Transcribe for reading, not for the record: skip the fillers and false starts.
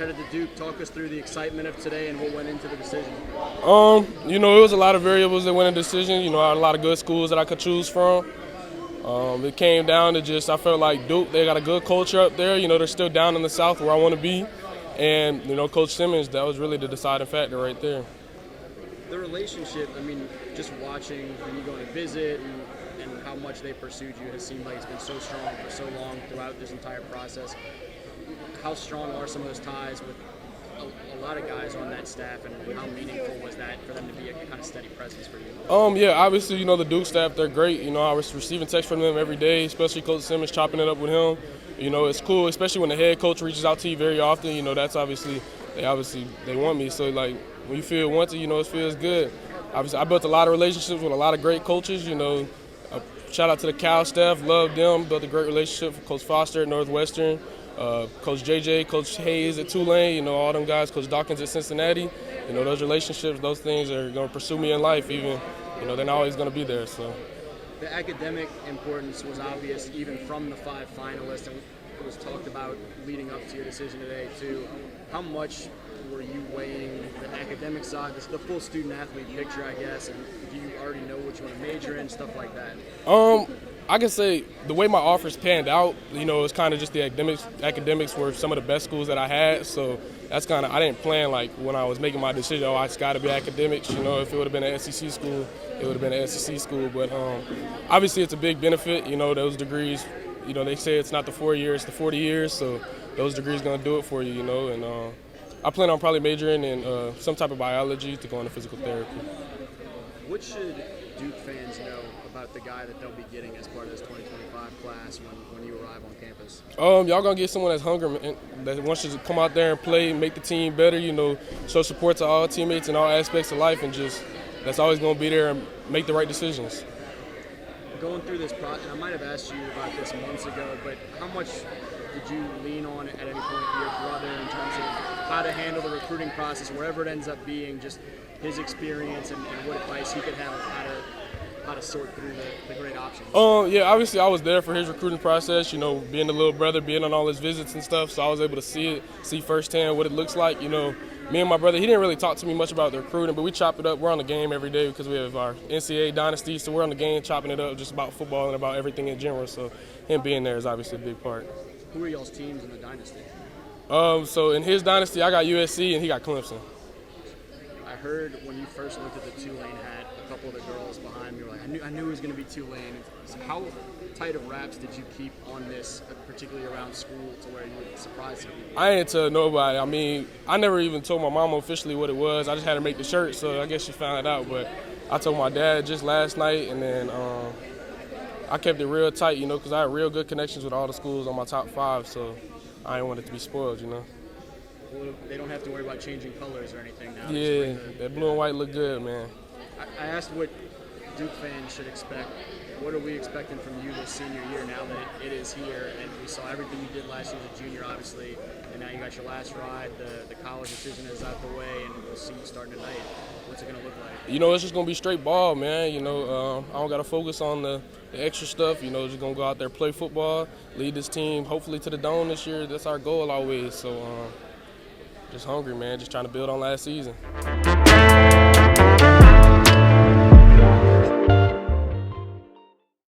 headed to Duke. Talk us through the excitement of today and what went into the decision. It was a lot of variables that went in the decision. I had a lot of good schools that I could choose from. It came down to just, I felt like Duke, they got a good culture up there. They're still down in the South where I want to be. And, Coach Simmons, that was really the deciding factor right there. The relationship, just watching when you go to visit and how much they pursued you has seemed like it's been so strong for so long throughout this entire process. How strong are some of those ties with a lot of guys on that staff, and how meaningful was that for them to be a kind of steady presence for you? Yeah, obviously, the Duke staff, they're great. I was receiving texts from them every day, especially Coach Simmons, chopping it up with him. It's cool, especially when the head coach reaches out to you very often. That's obviously they want me. So, like, when you feel wanted, it feels good. Obviously, I built a lot of relationships with a lot of great coaches. Shout out to the Cal staff, loved them. Built a great relationship with Coach Foster at Northwestern, Coach JJ, Coach Hayes at Tulane. All them guys, Coach Dawkins at Cincinnati. Those relationships, those things are going to pursue me in life. Even, they're not always going to be there. So. The academic importance was obvious even from the 5 finalists, and it was talked about leading up to your decision today too. How much were you weighing the academic side, the full student-athlete picture, I guess, and do you already know what you want to major in, stuff like that? I can say the way my offers panned out, it's kind of just the academics were some of the best schools that I had, so that's kind of, I didn't plan like when I was making my decision, it's got to be academics. If it would have been an SEC school, it would have been an SEC school, but obviously it's a big benefit, those degrees, they say it's not the 4 years, it's the 40 years, so those degrees going to do it for you, and I plan on probably majoring in some type of biology to go into physical therapy. What should Duke fans know about the guy that they'll be getting as part of this 2025 class when you arrive on campus? Y'all going to get someone that's hungry, that wants to come out there and play, make the team better, show support to all teammates in all aspects of life, and just that's always going to be there and make the right decisions. Going through this process, and I might have asked you about this months ago, but how much did you lean on at any point your brother in terms of how to handle the recruiting process, wherever it ends up being, just his experience and what advice he could have of how to sort through the great options? Yeah, obviously I was there for his recruiting process, being the little brother, being on all his visits and stuff, so I was able to see firsthand what it looks like. Me and my brother, he didn't really talk to me much about the recruiting, but we chop it up. We're on the game every day because we have our NCAA dynasty, so we're on the game chopping it up just about football and about everything in general, so him being there is obviously a big part. Who are y'all's teams in the dynasty? So in his dynasty, I got USC and he got Clemson. I heard when you first looked at the Tulane hat, a couple of the girls behind me were like, I knew it was going to be Tulane. So how tight of wraps did you keep on this, particularly around school, to where you were surprised some people? I didn't tell nobody. I never even told my mom officially what it was. I just had her make the shirt, so I guess she found out. But I told my dad just last night, and then I kept it real tight, because I had real good connections with all the schools on my top 5, so I didn't want it to be spoiled, Well, they don't have to worry about changing colors or anything now. Yeah, that blue and white look good, man. I asked what Duke fans should expect. What are we expecting from you this senior year now that it is here, and we saw everything you did last year as a junior, obviously, and now you got your last ride, the college decision is out the way, and we'll see you starting tonight. What's it going to look like? It's just going to be straight ball, man. I don't got to focus on the extra stuff. Just going to go out there, play football, lead this team, hopefully to the Dome this year. That's our goal always. So just hungry, man, just trying to build on last season.